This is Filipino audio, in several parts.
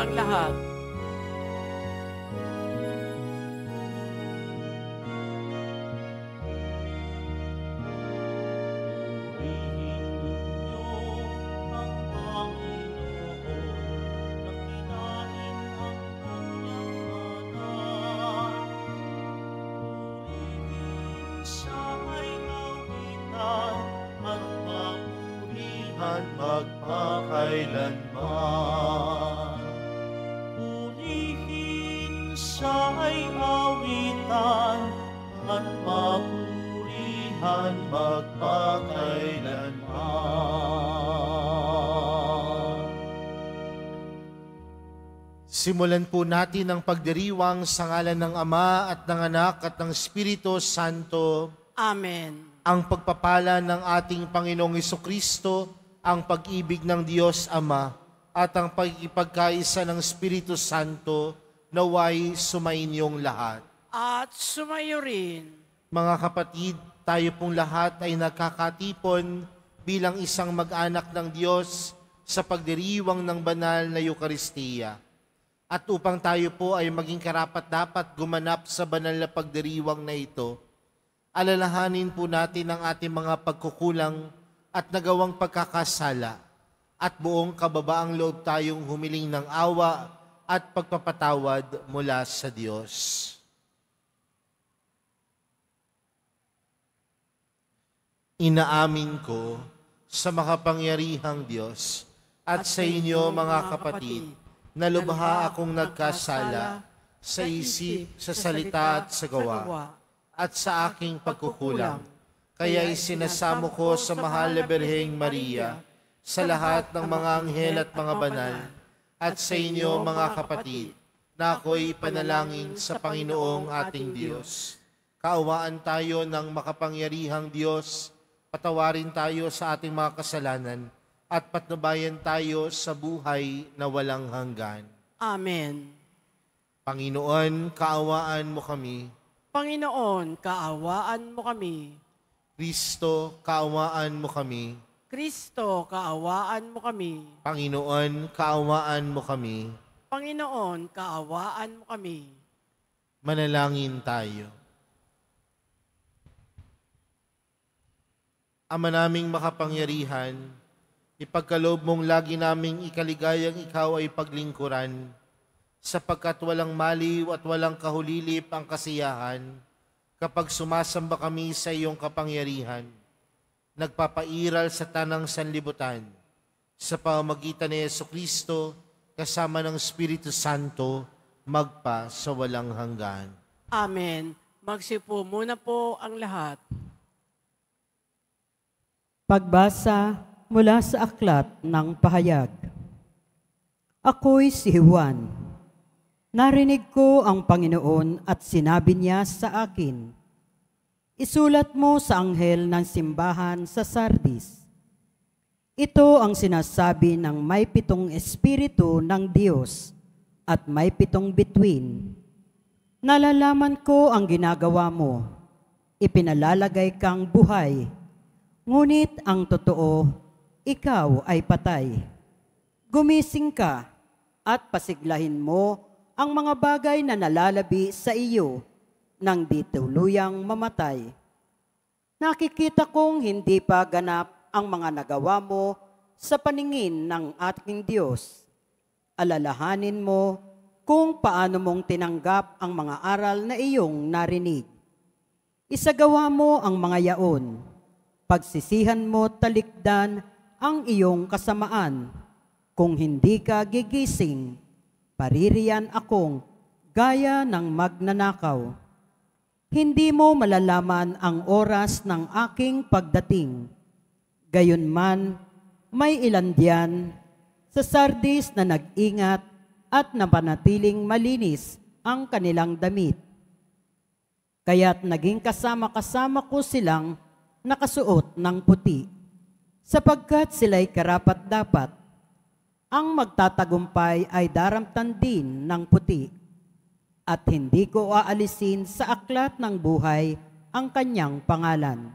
ang lahat. Magpakailanman. Purihin siya ay awitan at papurihan magpakailanman. Simulan po natin ang pagdiriwang sa ngalan ng Ama at ng Anak at ng Espiritu Santo. Amen. Ang pagpapala ng ating Panginoong Hesukristo, ang pag-ibig ng Diyos Ama at ang pagkipagkaisa ng Espiritu Santo naway sumainyong lahat. At sumayo rin. Mga kapatid, tayo pong lahat ay nakakatipon bilang isang mag-anak ng Diyos sa pagdiriwang ng banal na Eukaristiya. At upang tayo po ay maging karapat-dapat gumanap sa banal na pagdiriwang na ito, alalahanin po natin ang ating mga pagkukulang at nagawang pagkakasala, at buong kababaang loob tayong humiling ng awa at pagpapatawad mula sa Diyos. Inaamin ko sa makapangyarihang Diyos at sa inyo mga kapatid, na lubha akong nagkasala sa isip, sa salita at sa gawa, at sa aking pagkukulang. Kaya'y sinasamo ko sa mahal na Birheng Maria, sa lahat ng mga anghel at mga banal, at sa inyo mga kapatid, na ako'y panalangin sa Panginoong ating Diyos. Kaawaan tayo ng makapangyarihang Diyos, patawarin tayo sa ating mga kasalanan, at patnubayan tayo sa buhay na walang hanggan. Amen. Panginoon, kaawaan mo kami. Panginoon, kaawaan mo kami. Kristo, kaawaan mo kami. Kristo, kaawaan mo kami. Panginoon, kaawaan mo kami. Panginoon, kaawaan mo kami. Manalangin tayo. Ama naming makapangyarihan, ipagkaloob mong lagi naming ikaligayang ikaw ay paglingkuran, sapagkat walang maliw at walang kahulilip ang kasiyahan, kapag sumasamba kami sa iyong kapangyarihan, nagpapairal sa tanang sanlibutan, sa pamamagitan ni Jesucristo, kasama ng Espiritu Santo, magpa sa walang hanggan. Amen. Magsipo muna po ang lahat. Pagbasa mula sa aklat ng pahayag. Ako'y si Juan. Narinig ko ang Panginoon at sinabi niya sa akin, isulat mo sa anghel ng simbahan sa Sardis. Ito ang sinasabi ng may 7 espiritu ng Diyos at may 7 bituin. Nalalaman ko ang ginagawa mo. Ipinalalagay kang buhay. Ngunit ang totoo, ikaw ay patay. Gumising ka at pasiglahin mo ang mga bagay na nalalabi sa iyo nang di tuluyang mamatay. Nakikita kong hindi pa ganap ang mga nagawa mo sa paningin ng ating Diyos. Alalahanin mo kung paano mong tinanggap ang mga aral na iyong narinig. Isagawa mo ang mga yaon. Pagsisihan mo talikdan ang iyong kasamaan. Kung hindi ka gigising, paririyan akong gaya ng magnanakaw. Hindi mo malalaman ang oras ng aking pagdating. Gayunman, may ilan diyan sa Sardis na nag-ingat at napanatiling malinis ang kanilang damit. Kaya't naging kasama-kasama ko silang nakasuot ng puti, sapagkat sila'y karapat-dapat. Ang magtatagumpay ay daramtan din ng puti, at hindi ko aalisin sa aklat ng buhay ang kanyang pangalan.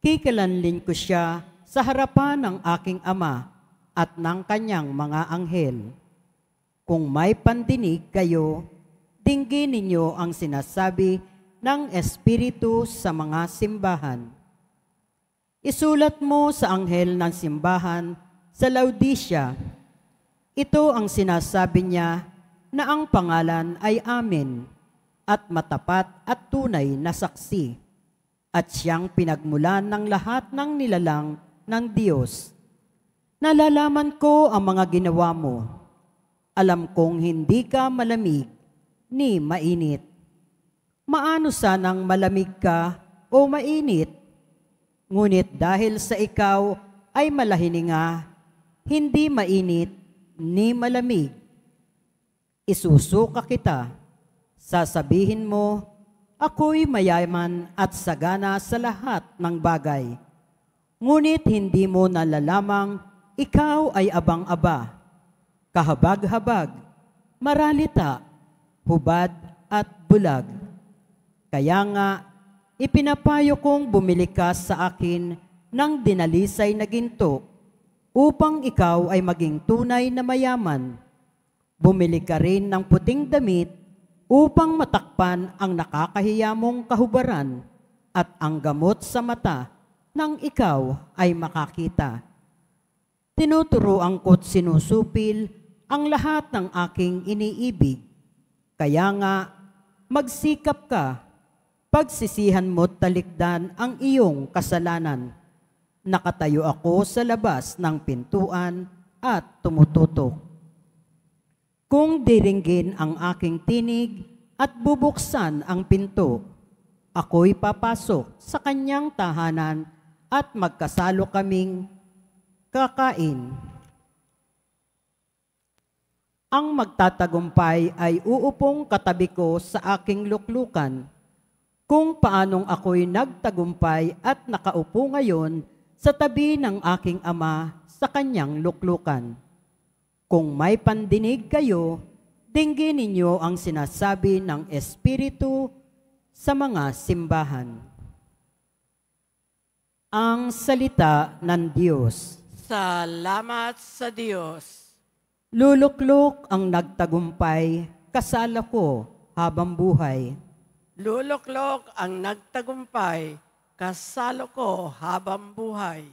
Kikilanlin ko siya sa harapan ng aking Ama at ng kanyang mga anghel. Kung may pandinig kayo, dinggin ninyo ang sinasabi ng Espiritu sa mga simbahan. Isulat mo sa anghel ng simbahan sa Laodicea. Ito ang sinasabi niya na ang pangalan ay Amen at matapat at tunay na saksi at siyang pinagmulan ng lahat ng nilalang ng Diyos. Nalalaman ko ang mga ginawa mo. Alam kong hindi ka malamig ni mainit. Maano sanang malamig ka o mainit? Ngunit dahil sa ikaw ay malahininga, hindi mainit ni malamig. Isusuka kita. Sasabihin mo, ako'y mayaman at sagana sa lahat ng bagay. Ngunit hindi mo nalalamang ikaw ay abang-aba, kahabag-habag, maralita, hubad at bulag. Kaya nga, ipinapayo kong bumili ka sa akin ng dinalisay na ginto upang ikaw ay maging tunay na mayaman. Bumili ka rin ng puting damit upang matakpan ang nakakahiya mong kahubaran at ang gamot sa mata nang ikaw ay makakita. Tinuturoan ko't sinusupil ang lahat ng aking iniibig. Kaya nga, magsikap ka. Pagsisihan mo't talikdan ang iyong kasalanan. Nakatayo ako sa labas ng pintuan at tumututok. Kung diringgin ang aking tinig at bubuksan ang pinto, ako'y papasok sa kanyang tahanan at magkasalo kaming kakain. Ang magtatagumpay ay uupong katabi ko sa aking luklukan. Kung paanong ako'y nagtagumpay at nakaupo ngayon sa tabi ng aking ama sa kanyang luklukan. Kung may pandinig kayo, dinggin ninyo ang sinasabi ng Espiritu sa mga simbahan. Ang salita ng Diyos. Salamat sa Diyos. Luluklok ang nagtagumpay, kasala ko habang buhay. Luluklok ang nagtagumpay, kasalo ko habang buhay.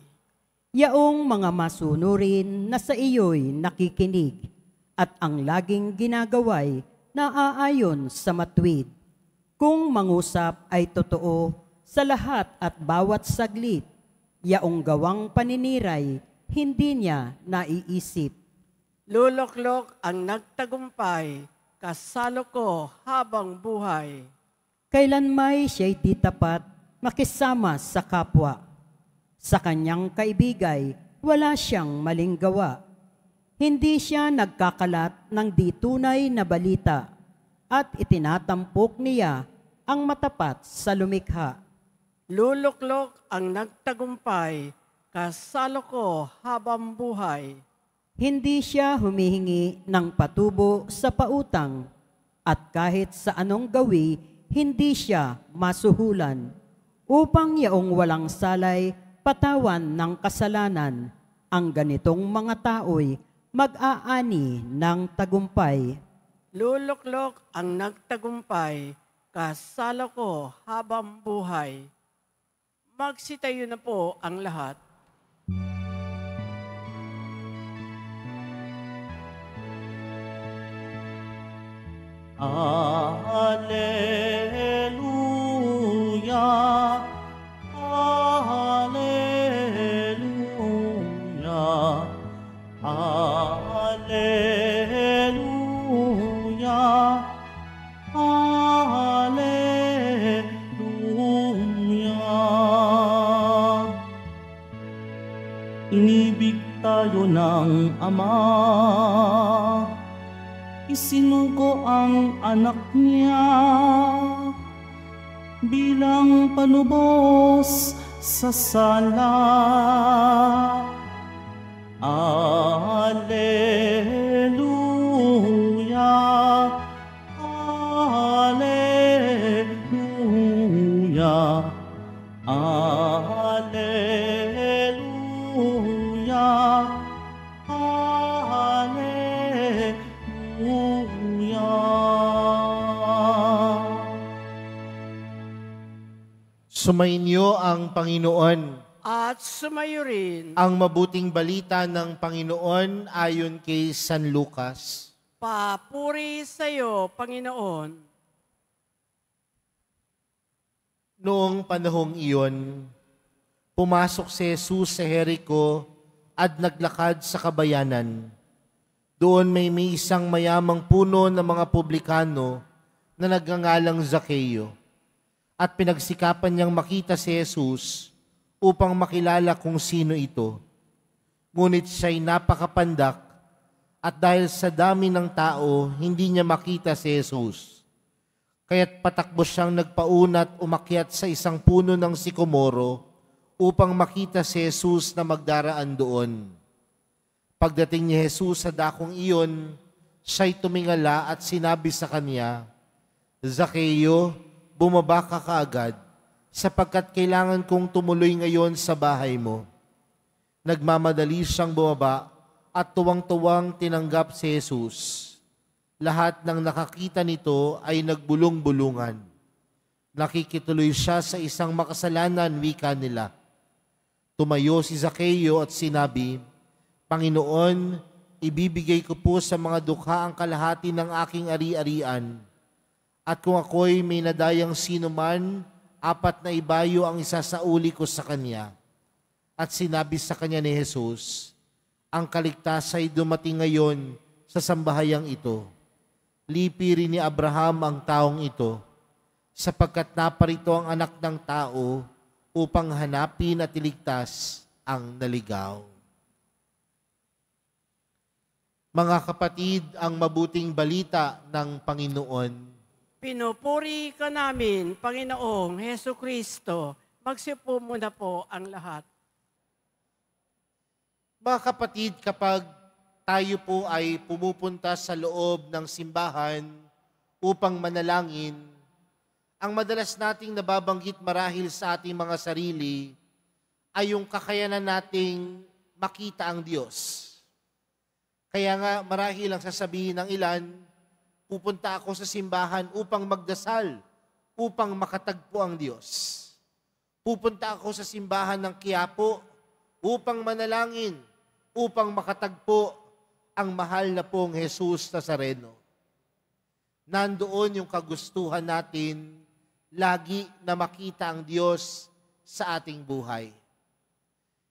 Yaong mga masunurin na sa iyo'y nakikinig at ang laging ginagaway na aayon sa matuwid. Kung mangusap ay totoo sa lahat at bawat saglit, yaong gawang paniniray, hindi niya naiisip. Luluklok ang nagtagumpay, kasalo ko habang buhay. Kailanmay siya'y di tapat makisama sa kapwa. Sa kanyang kaibigay, wala siyang maling gawa. Hindi siya nagkakalat ng di tunay na balita at itinatampok niya ang matapat sa lumikha. Luluklok ang nagtagumpay, kasalo ko habang buhay. Hindi siya humihingi ng patubo sa pautang at kahit sa anong gawi, hindi siya masuhulan upang yaong walang salay patawan ng kasalanan. Ang ganitong mga tao'y mag-aani ng tagumpay. Luluklok ang nagtagumpay, kasalo ko habang buhay. Magsitayo na po ang lahat. Alleluia, Alleluia, Alleluia, Alleluia. Inibig tayo ng Ama, isinugo ang anak niya bilang panubos sa sala. Alleluia, Alleluia, Alleluia, Alleluia. Sumainyo ang Panginoon. At sumayo rin. Ang mabuting balita ng Panginoon ayon kay San Lucas. Papuri sa iyo, Panginoon. Noong panahong iyon, pumasok si Jesus sa Jericho at naglakad sa kabayanan. Doon may isang mayamang puno ng mga publikano na nagngangalang Zaccheo. At pinagsikapan niyang makita si Jesus upang makilala kung sino ito. Ngunit siya'y napakapandak at dahil sa dami ng tao, hindi niya makita si Jesus. Kaya't patakbo siyang nagpaunat umakyat sa isang puno ng sikomoro upang makita si Jesus na magdaraan doon. Pagdating ni Jesus sa dakong iyon, siya'y tumingala at sinabi sa kanya, Zaccheo, bumaba ka kaagad, sapagkat kailangan kong tumuloy ngayon sa bahay mo. Nagmamadali siyang bumaba at tuwang-tuwang tinanggap si Jesus. Lahat ng nakakita nito ay nagbulong-bulungan. Nakikituloy siya sa isang makasalanan, wika nila. Tumayo si Zaccheo at sinabi, Panginoon, ibibigay ko po sa mga dukha ang kalahati ng aking ari-arian. At kung ako'y may nadayang sinuman, 4 na ibayo ang isasauli ko sa kanya. At sinabi sa kanya ni Jesus, ang kaligtasan ay dumating ngayon sa sambahayang ito. Lipi rin ni Abraham ang taong ito, sapagkat naparito ang anak ng tao upang hanapin at iligtas ang naligaw. Mga kapatid, ang mabuting balita ng Panginoon. Pinupuri ka namin, Panginoong Heso Kristo. Magsipo muna po ang lahat. Mga kapatid, kapag tayo po ay pumupunta sa loob ng simbahan upang manalangin, ang madalas nating nababanggit marahil sa ating mga sarili ay yung kakayanan nating makita ang Diyos. Kaya nga marahil ang sasabihin ng ilan, pupunta ako sa simbahan upang magdasal, upang makatagpo ang Diyos. Pupunta ako sa simbahan ng Quiapo upang manalangin, upang makatagpo ang mahal na pong Jesus Nazareno. Nandoon yung kagustuhan natin lagi na makita ang Diyos sa ating buhay.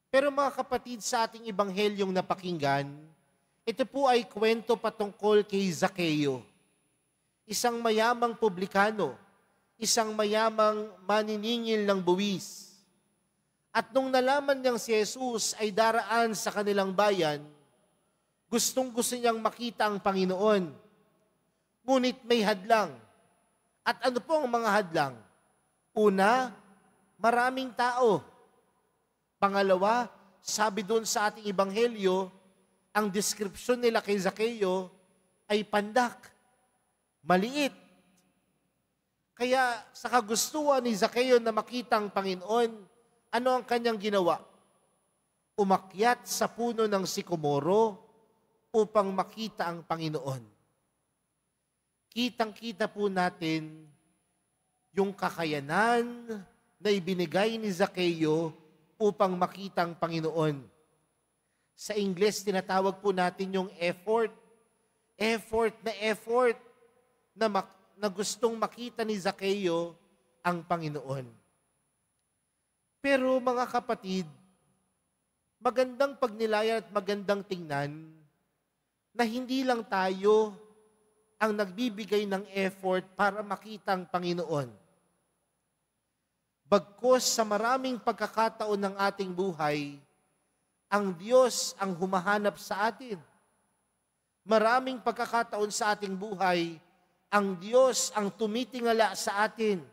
Pero mga kapatid, sa ating ibanghelyong napakinggan, ito po ay kwento patungkol kay Zaccheo. Isang mayamang publikano, isang mayamang maniningil ng buwis. At nung nalaman niyang si Jesus ay daraan sa kanilang bayan, gustong-gusto niyang makita ang Panginoon. Ngunit may hadlang. At ano po ang mga hadlang? Una, maraming tao. Pangalawa, sabi doon sa ating ebanghelyo, ang deskripsyon nila kay Zaccheo ay pandak. Maliit. Kaya sa kagustuhan ni Zaccheo na makita ang Panginoon, ano ang kanyang ginawa? Umakyat sa puno ng sikomoro upang makita ang Panginoon. Kitang-kita po natin yung kakayanan na ibinigay ni Zaccheo upang makita ang Panginoon. Sa Ingles, tinatawag po natin yung effort. Effort na gustong makita ni Zaccheo ang Panginoon. Pero mga kapatid, magandang pagnilayan at magandang tingnan na hindi lang tayo ang nagbibigay ng effort para makita ang Panginoon. Bagkus sa maraming pagkakataon ng ating buhay, ang Diyos ang humahanap sa atin. Maraming pagkakataon sa ating buhay, ang Diyos ang tumitingala sa atin.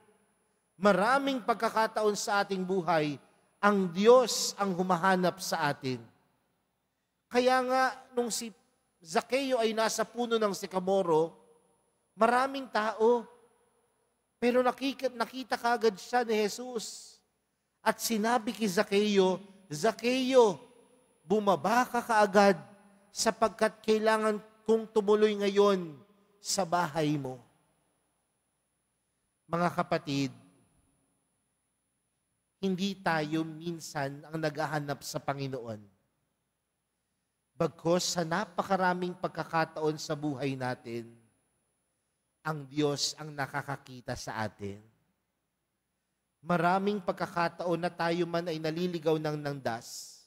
Maraming pagkakataon sa ating buhay, ang Diyos ang humahanap sa atin. Kaya nga, nung si Zaccheo ay nasa puno ng sikomoro, maraming tao, pero nakita kagad siya ni Jesus. At sinabi kay Zaccheo, Zaccheo, bumaba ka kaagad sapagkat kailangan kong tumuloy ngayon sa bahay mo. Mga kapatid, hindi tayo minsan ang naghahanap sa Panginoon. Bagkus sa napakaraming pagkakataon sa buhay natin, ang Diyos ang nakakakita sa atin. Maraming pagkakataon na tayo man ay naliligaw ng landas,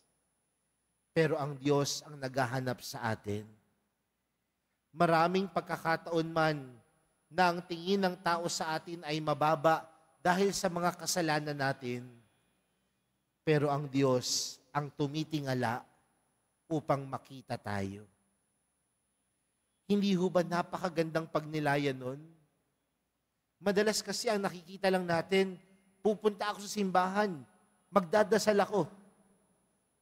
pero ang Diyos ang naghahanap sa atin. Maraming pagkakataon man na ang tingin ng tao sa atin ay mababa dahil sa mga kasalanan natin, pero ang Diyos ang tumitingala upang makita tayo. Hindi ho ba napakagandang pagnilayan nun? Madalas kasi ang nakikita lang natin, pupunta ako sa simbahan, magdadasal ako,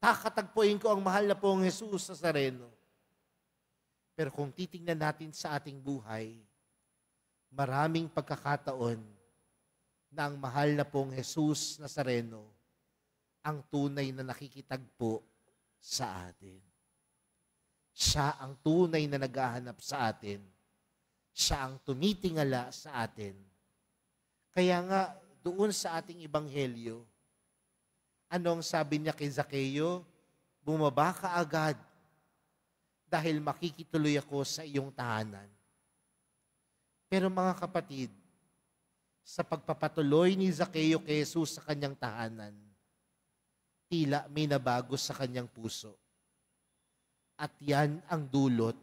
kakatagpuin ko ang mahal na pong Jesus Nazareno. Pero kung titingnan natin sa ating buhay, maraming pagkakataon na ang mahal na pong Jesus Nazareno ang tunay na nakikitagpo sa atin. Siya ang tunay na naghahanap sa atin. Siya ang tumitingala sa atin. Kaya nga, doon sa ating ebanghelyo, anong sabi niya kay Zaccheo? Bumaba ka agad dahil makikituloy ako sa iyong tahanan. Pero mga kapatid, sa pagpapatuloy ni Zaccheo kay Jesus sa kanyang tahanan, tila may nabago sa kanyang puso. At yan ang dulot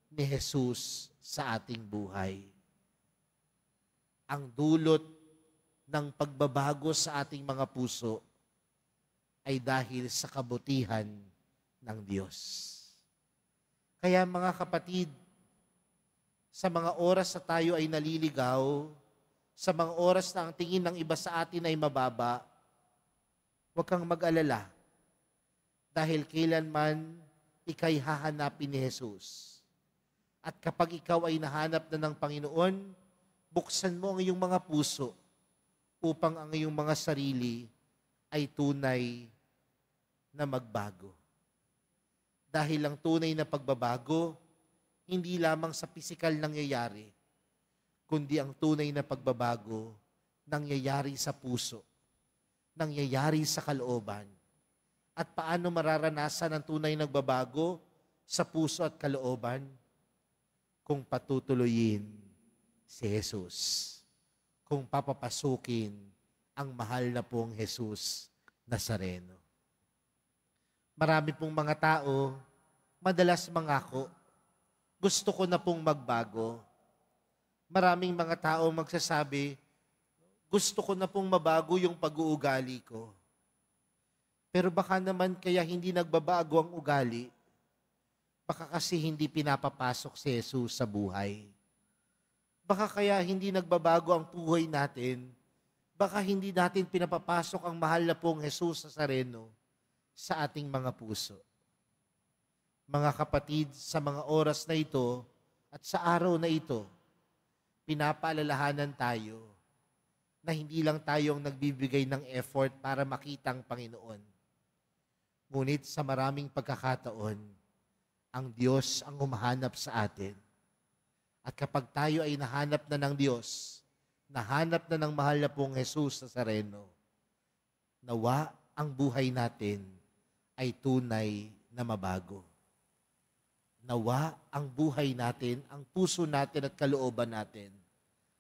ni Jesus sa ating buhay. Ang dulot ng pagbabago sa ating mga puso ay dahil sa kabutihan ng Diyos. Kaya mga kapatid, sa mga oras na tayo ay naliligaw, sa mga oras na ang tingin ng iba sa atin ay mababa, huwag kang mag-alala dahil kailanman ika'y hahanapin ni Jesus. At kapag ikaw ay nahanap na ng Panginoon, buksan mo ang iyong mga puso upang ang iyong mga sarili ay tunay na magbago. Dahil ang tunay na pagbabago, hindi lamang sa pisikal nangyayari, kundi ang tunay na pagbabago nangyayari sa puso, nangyayari sa kalooban. At paano mararanasan ang tunay na nagbabago sa puso at kalooban? Kung patutuloyin si Jesus. Kung papapasukin ang mahal na pong Jesus Nazareno. Marami pong mga tao, madalas mangako, gusto ko na pong magbago. Maraming mga tao magsasabi, gusto ko na pong mabago yung pag-uugali ko. Pero baka naman kaya hindi nagbabago ang ugali, baka kasi hindi pinapapasok si Jesus sa buhay. Baka kaya hindi nagbabago ang buhay natin, baka hindi natin pinapapasok ang mahal na pong Jesus Nazareno sa ating mga puso. Mga kapatid, sa mga oras na ito at sa araw na ito, pinapaalalahanan tayo na hindi lang tayong nagbibigay ng effort para makita ang Panginoon. Ngunit sa maraming pagkakataon, ang Diyos ang humahanap sa atin. At kapag tayo ay nahanap na ng Diyos, nahanap na ng mahal na pong Jesus Nazareno, nawa ang buhay natin ay tunay na mabago. Nawa ang buhay natin, ang puso natin at kalooban natin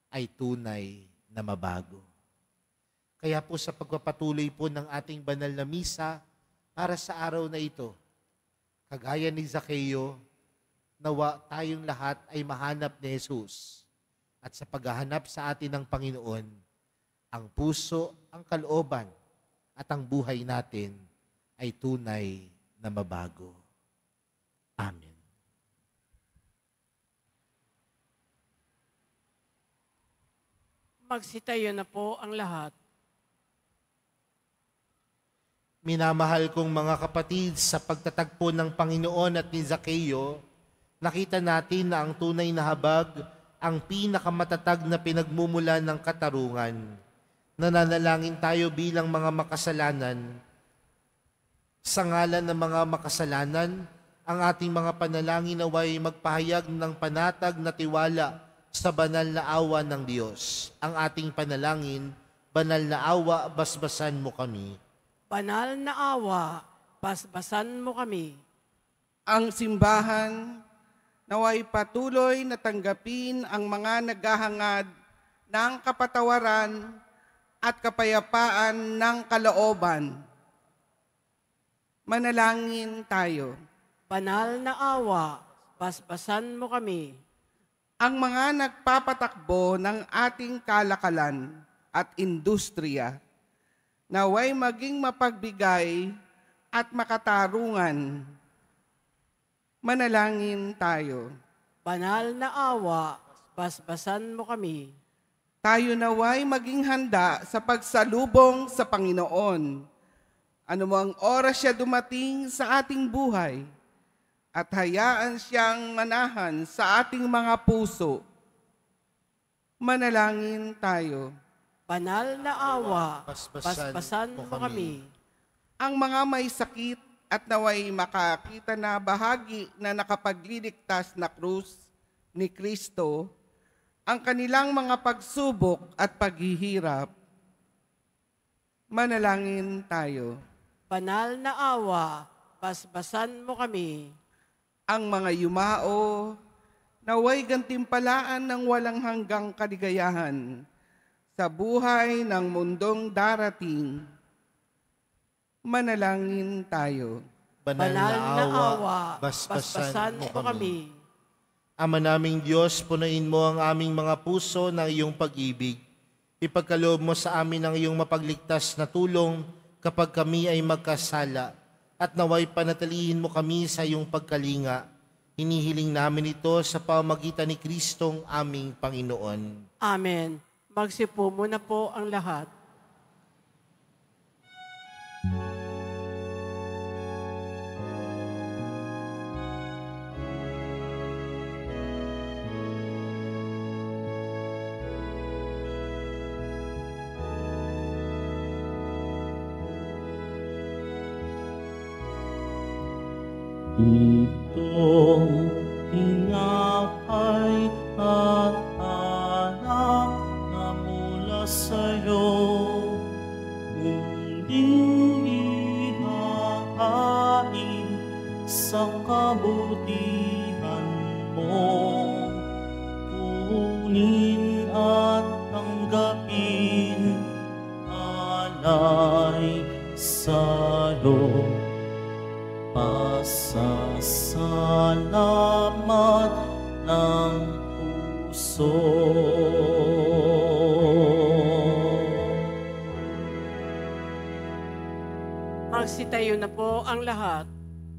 ay tunay na mabago. Kaya po sa pagpapatuloy po ng ating banal na misa para sa araw na ito, kagaya ni Zaccheo, nawa tayong lahat ay mahanap ni Jesus. At sa paghahanap sa atin ng Panginoon, ang puso, ang kalooban at ang buhay natin ay tunay na mabago. Amen. Magsitayo na po ang lahat. Minamahal kong mga kapatid, sa pagtatagpo ng Panginoon at ni Zaccheo, nakita natin na ang tunay na habag, ang pinakamatatag na pinagmumulan ng katarungan. Nananalangin tayo bilang mga makasalanan. Sa ngalan ng mga makasalanan, ang ating mga panalangin naway magpahayag ng panatag na tiwala sa banal na awa ng Diyos. Ang ating panalangin Banal na awa, basbasan mo kami. Banal na awa, basbasan mo kami. Ang simbahan naway patuloy na tanggapin ang mga naghahangad ng kapatawaran at kapayapaan ng kalooban. Manalangin tayo. Banal na awa, basbasan mo kami. Ang mga nagpapatakbo ng ating kalakalan at industriya naway maging mapagbigay at makatarungan. Manalangin tayo. Banal na awa, basbasan mo kami. Tayo naway maging handa sa pagsalubong sa Panginoon. Anumang oras siya dumating sa ating buhay at hayaan siyang manahan sa ating mga puso. Manalangin tayo. Banal na awa, Basbasan basbasan mo mo kami. Ang mga may sakit at naway makakita na bahagi na nakapagliligtas na krus ni Kristo, ang kanilang mga pagsubok at paghihirap. Manalangin tayo. Banal na awa, basbasan mo kami. Ang mga yumao, naway gantimpalaan ng walang hanggang kaligayahan sa buhay ng mundong darating. Manalangin tayo. Banal na awa, basbasan mo kami. Ama naming Diyos, punuin mo ang aming mga puso ng iyong pag-ibig. Ipagkaloob mo sa amin ang iyong mapagligtas na tulong kapag kami ay magkasala, at naway panatilihin mo kami sa iyong pagkalinga. Hinihiling namin ito sa pamamagitan ni Kristong aming Panginoon. Amen. Magsipo muna po ang lahat. Itong tinapay at alak na mula sa'yo, munding ihahain sa kabutihan mo. Kunin at tanggapin, alay sa'yo. Pasasalamat ng puso. Magsitayo na po ang lahat.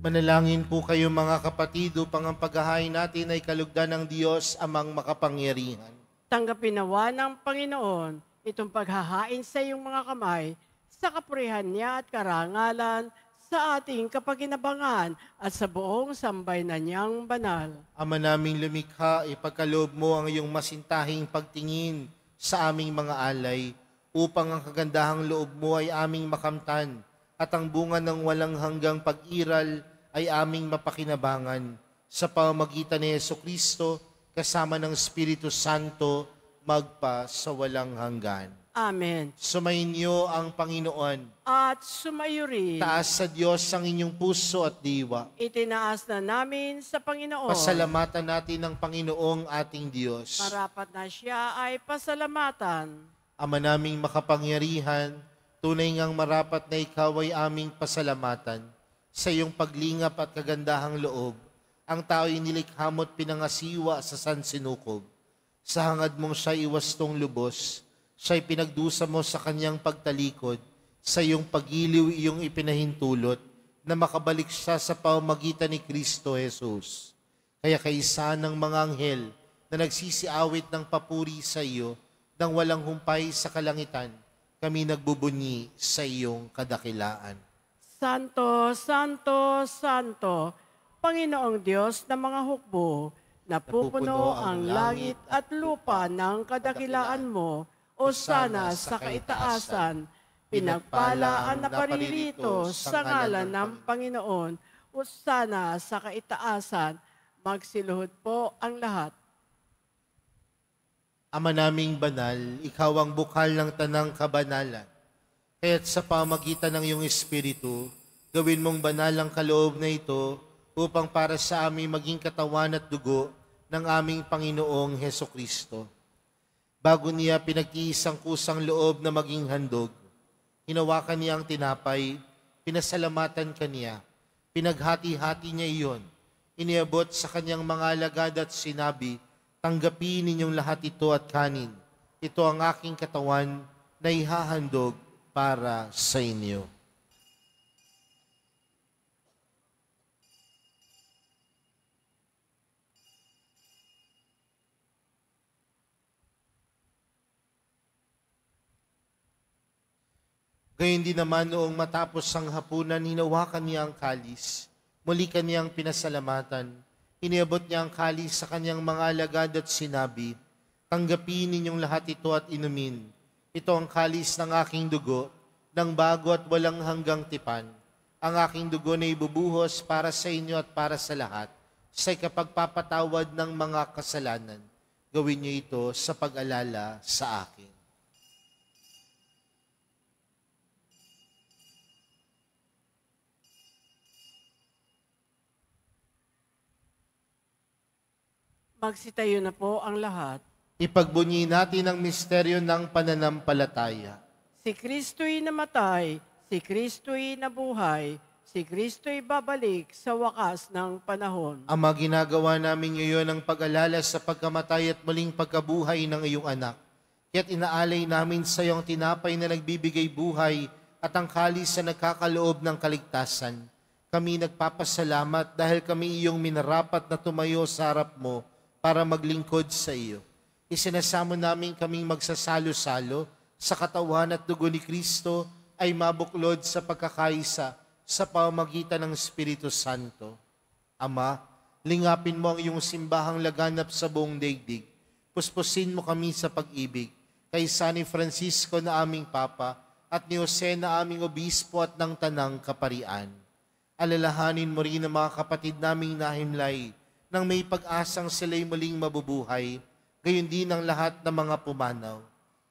Manalangin po kayo mga kapatid upang ang paghahain natin ay kalugdan ng Diyos amang makapangyarihan. Tanggapin nawa ng Panginoon itong paghahain sa iyong mga kamay sa kapurihan niya at karangalan sa ating kapakinabangan at sa buong sambayanan niyang banal. Ama naming lumikha, ipagkaloob mo ang iyong masintahing pagtingin sa aming mga alay, upang ang kagandahang loob mo ay aming makamtan, at ang bunga ng walang hanggang pag-iral ay aming mapakinabangan. Sa pamamagitan ni Jesucristo, kasama ng Espiritu Santo, magpa sa walang hanggan. Amen. Sumainyo ang Panginoon. At sumayo rin. Taas sa Diyos ang inyong puso at diwa. Itinaas na namin sa Panginoon. Pasalamatan natin ang Panginoong ating Diyos. Marapat na siya ay pasalamatan. Ama naming makapangyarihan, tunay ngang marapat na ikaw ay aming pasalamatan. Sa iyong paglingap at kagandahang loob, ang tao'y nilikha mo't pinangasiwa sa sansinukob. Sa hangad mong siya'y iwastong lubos, siya'y pinagdusa mo sa kanyang pagtalikod, sa iyong pagiliw iyong ipinahintulot, na makabalik siya sa pamamagitan ni Kristo Jesus. Kaya kaisa ng mga anghel na nagsisiawit ng papuri sa iyo, nang walang humpay sa kalangitan, kami nagbubunyi sa iyong kadakilaan. Santo, Santo, Santo, Panginoong Diyos ng mga hukbo, napupuno ang langit at lupa ng kadakilaan mo, o sana sa kaitaasan, pinagpala ang naparirito sa ngalan ng Panginoon, o sana sa kaitaasan, magsiluhod po ang lahat. Ama naming banal, ikaw ang bukal ng tanang kabanalan. Kaya't sa pamagitan ng iyong Espiritu, gawin mong banal ang kaloob na ito upang para sa aming maging katawan at dugo ng aming Panginoong Hesukristo. Bago niya pinagtiisang kusang loob na maging handog, hinawakan niya ang tinapay, pinasalamatan kaniya, pinaghati-hati niya iyon, iniabot sa kanyang mga alagad at sinabi, tanggapin ninyong lahat ito at kanin. Ito ang aking katawan na ihahandog para sa inyo. Gayun din naman noong matapos ang hapunan, hinawakan niya ang kalis. Muli kaniyang pinasalamatan. Iniabot niya ang kalis sa kanyang mga alagad at sinabi, tanggapin ninyong lahat ito at inumin. Ito ang kalis ng aking dugo, ng bago at walang hanggang tipan. Ang aking dugo na ibubuhos para sa inyo at para sa lahat, sa ikapagpapatawad ng mga kasalanan. Gawin niyo ito sa pag-alala sa akin. Magsitayo na po ang lahat. Ipagbunyi natin ang misteryo ng pananampalataya. Si Kristo'y namatay, si Kristo'y nabuhay, si Kristo'y babalik sa wakas ng panahon. Ama, ginagawa namin ngayon ang pag-alala sa pagkamatay at muling pagkabuhay ng iyong anak. Kaya't inaalay namin sa iyong tinapay na nagbibigay buhay at ang kalis na nagkakaloob ng kaligtasan. Kami nagpapasalamat dahil kami iyong minarapat na tumayo sa harap mo para maglingkod sa iyo. Isinasamo namin kaming magsasalo-salo sa katawan at dugo ni Kristo ay mabuklod sa pagkakaisa sa pamamagitan ng Espiritu Santo. Ama, lingapin mo ang iyong simbahang laganap sa buong daigdig. Puspusin mo kami sa pag-ibig kay San Francisco na aming Papa at ni Jose na aming Obispo at ng Tanang Kaparian. Alalahanin mo rin ang mga kapatid naming nahimlay nang may pag-asang sila'y muling mabubuhay, gayon din ang lahat ng mga pumanaw.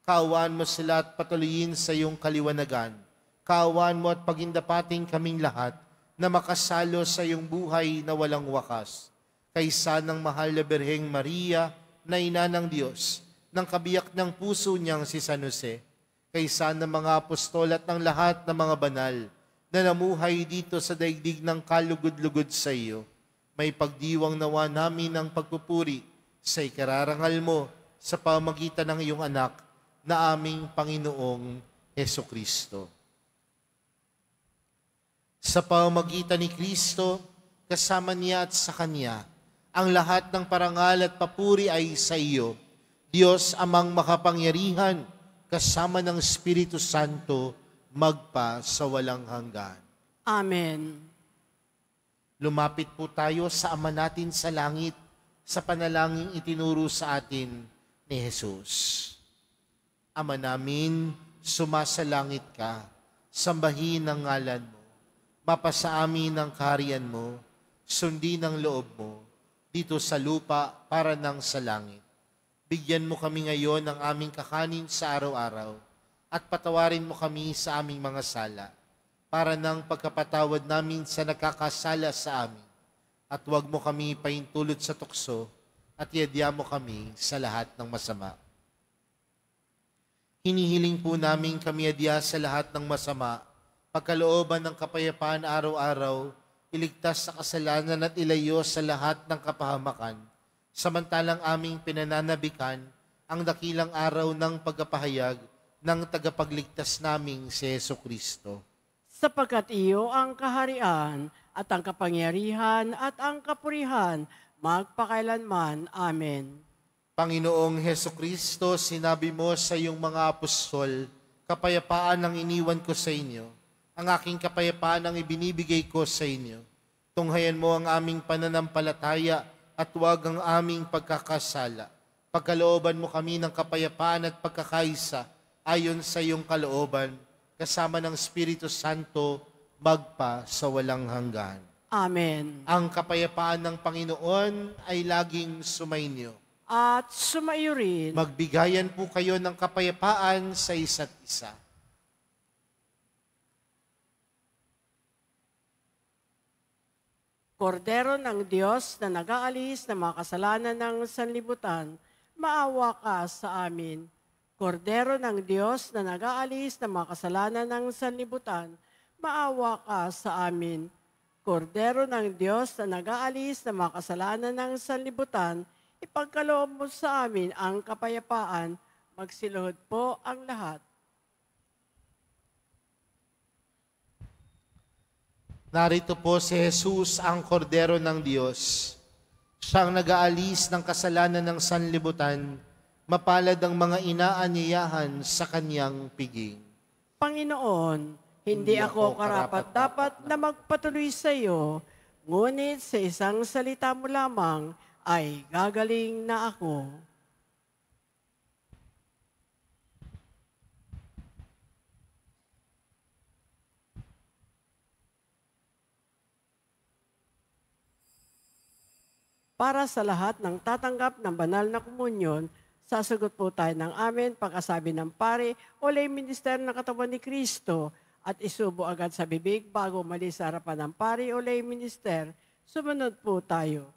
Kaawaan mo sila at patuloyin sa iyong kaliwanagan. Kaawaan mo at pagindapating kaming lahat na makasalo sa iyong buhay na walang wakas. Kaysa ng mahal na Birheng Maria na ina ng Diyos, ng kabiyak ng puso niyang si San Jose, kaysa ng mga apostol at ng lahat ng mga banal na namuhay dito sa daigdig ng kalugod-lugod sa iyo, may pagdiwang nawa namin ng pagpupuri sa ikararangal mo sa pamagitan ng iyong anak na aming Panginoong Hesukristo. Sa pamamagitan ni Kristo, kasama niya at sa Kanya, ang lahat ng parangal at papuri ay sa iyo, Diyos amang makapangyarihan, kasama ng Espiritu Santo, magpa sa walang hanggan. Amen. Lumapit po tayo sa Ama natin sa langit, sa panalangin itinuro sa atin ni Jesus. Ama namin, sumasalangit ka, sambahin ang ngalan mo, mapasa amin ang kaharian mo, sundin ang loob mo, dito sa lupa para nang sa langit. Bigyan mo kami ngayon ng aming kakanin sa araw-araw, at patawarin mo kami sa aming mga sala, para ng pagkapatawad namin sa nakakasala sa amin. At huwag mo kami paintulot sa tukso at iadya mo kami sa lahat ng masama. Hinihiling po namin kami adya sa lahat ng masama, pagkalooban ng kapayapaan araw-araw, iligtas sa kasalanan at ilayo sa lahat ng kapahamakan, samantalang aming pinananabikan ang dakilang araw ng pagkapahayag ng tagapagligtas naming si Hesukristo. Sapagkat iyo ang kaharian at ang kapangyarihan at ang kapurihan magpakailanman. Amen. Panginoong Hesukristo, sinabi mo sa iyong mga apostol, kapayapaan ang iniwan ko sa inyo, ang aking kapayapaan ang ibinibigay ko sa inyo. Tunghayan mo ang aming pananampalataya at huwag ang aming pagkakasala. Pagkalooban mo kami ng kapayapaan at pagkakaisa ayon sa iyong kalooban, kasama ng Espiritu Santo, magpa sa walang hanggan. Amen. Ang kapayapaan ng Panginoon ay laging sumainyo. at sumaiyo rin. Magbigayan po kayo ng kapayapaan sa isa't isa. Kordero ng Diyos na nag-aalis ng mga kasalanan ng sanlibutan, maawa ka sa amin. Kordero ng Diyos na nag-aalis ng mga kasalanan ng sanlibutan, maawa ka sa amin. Kordero ng Diyos na nag-aalis ng mga kasalanan ng sanlibutan, ipagkaloob mo sa amin ang kapayapaan. Magsiluhod po ang lahat. Narito po si Jesus, ang Kordero ng Diyos. Siyang nag-aalis ng kasalanan ng sanlibutan, mapalad ang mga inaanyayahan sa kanyang piging. Panginoon, hindi ako karapat-dapat na magpatuloy sa iyo, ngunit sa isang salita mo lamang ay gagaling na ako. Para sa lahat ng tatanggap ng banal na komunyon, sasagot po tayo ng amen pagkasabi ng pare o lay minister ng katawan ni Kristo at isubo agad sa bibig bago umalis sa harapan ng pare o lay minister. Sumunod po tayo.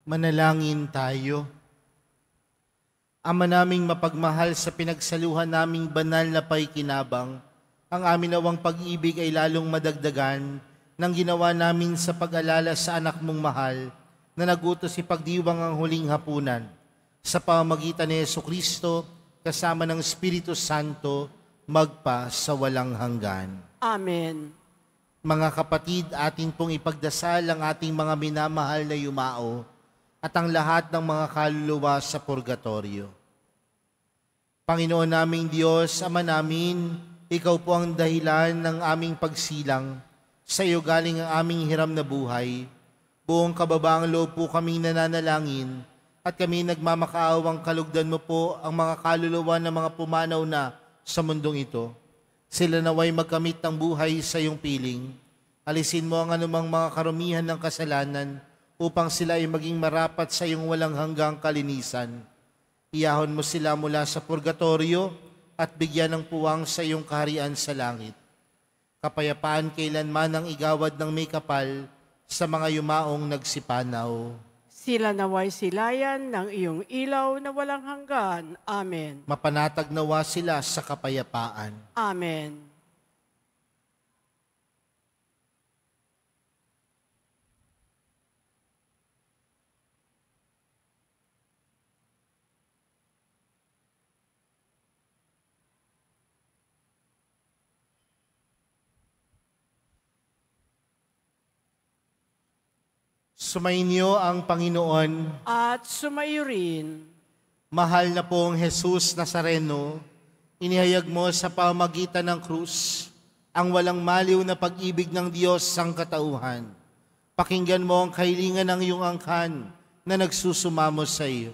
Manalangin tayo. Ama naming mapagmahal, sa pinagsaluhan naming banal na paikinabang, ang amin nawang pag-ibig ay lalong madagdagan ng ginawa namin sa pag-alala sa anak mong mahal na nagutos ipagdiwang ang huling hapunan sa pamamagitan ni Jesucristo kasama ng Espiritu Santo magpa sa walang hanggan. Amen. Mga kapatid, atin pong ipagdasal ang ating mga minamahal na yumao at ang lahat ng mga kaluluwa sa purgatorio. Panginoon naming Diyos, Ama namin, Ikaw po ang dahilan ng aming pagsilang. Sa iyo galing ang aming hiram na buhay. Buong kababaang loob po kaming nananalangin at kami nagmamakaawang kalugdan mo po ang mga kaluluwa ng mga pumanaw na sa mundong ito. Sila naway magkamit ng buhay sa iyong piling. Alisin mo ang anumang mga karumihan ng kasalanan upang sila ay maging marapat sa iyong walang hanggang kalinisan. Iyahon mo sila mula sa purgatorio at bigyan ng puwang sa iyong kaharian sa langit. Kapayapaan kailanman ang igawad ng may kapal sa mga yumaong nagsipanaw. Sila naway silayan ng iyong ilaw na walang hanggan. Amen. Mapanatag nawa sila sa kapayapaan. Amen. Sumainyo ang Panginoon. At sumaiyo rin. Mahal na pong Jesus Nazareno, inihayag mo sa pamamagitan ng krus ang walang maliw na pag-ibig ng Diyos sang katauhan. Pakinggan mo ang kahilingan ng iyong angkan na nagsusumamo sa iyo.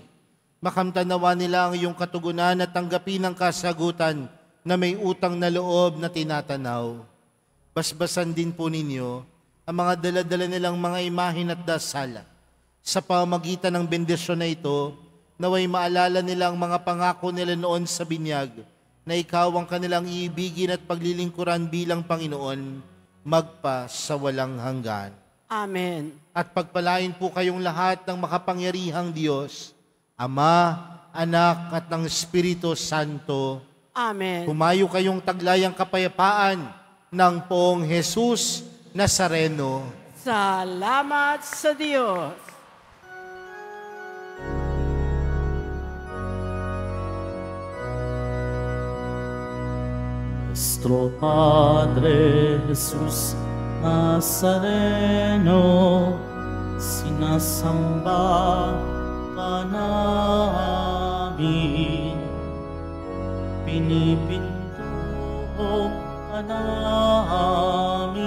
Makamtan nawa nila ang iyong katugunan at tanggapin ang kasagutan na may utang na loob na tinatanaw. Basbasan din po ninyo ang mga dala-dala nilang mga imahin at dasala. Sa pamamagitan ng bendisyon na ito, naway maalala nila ang mga pangako nila noon sa binyag, na ikaw ang kanilang iibigin at paglilingkuran bilang Panginoon, magpa sa walang hanggan. Amen. At pagpalain po kayong lahat ng makapangyarihang Diyos, Ama, Anak at ng Espiritu Santo. Amen. Humayo kayong taglayang kapayapaan ng Poong Jesus Nazareno. Salamat sa Diyos. Nuestro Padre Jesus Nazareno, sinasamba ka namin, pinipinto ka namin,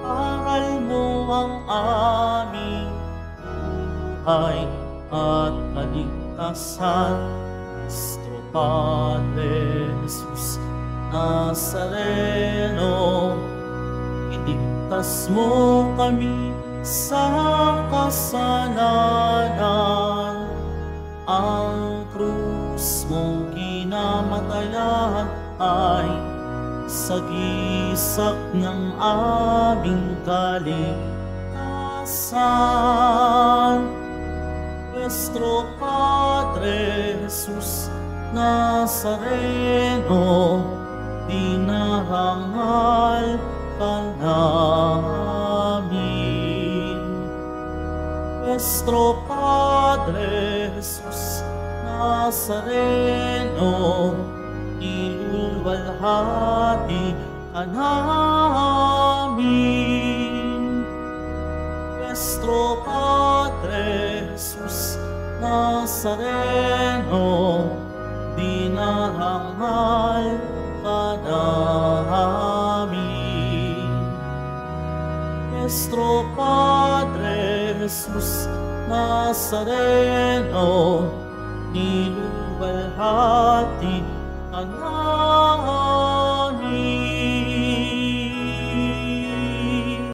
aral mo ang aming buhay at kaligtasan. Nuestro Padre Jesus Nazareno, iligtas mo kami sa kasalanan. Ang krus mong kinamatayan ay sagisag ng aming kaligtasan. Nuestro Padre Jesus Nazareno, dinarangal ka namin. Nuestro Padre Jesus Nazareno, nilulwalhati ka namin. Nuestro Padre Jesus Nazareno, dinarangal ka namin. Nuestro Padre Jesus Nazareno, nilulwalhati ka namin.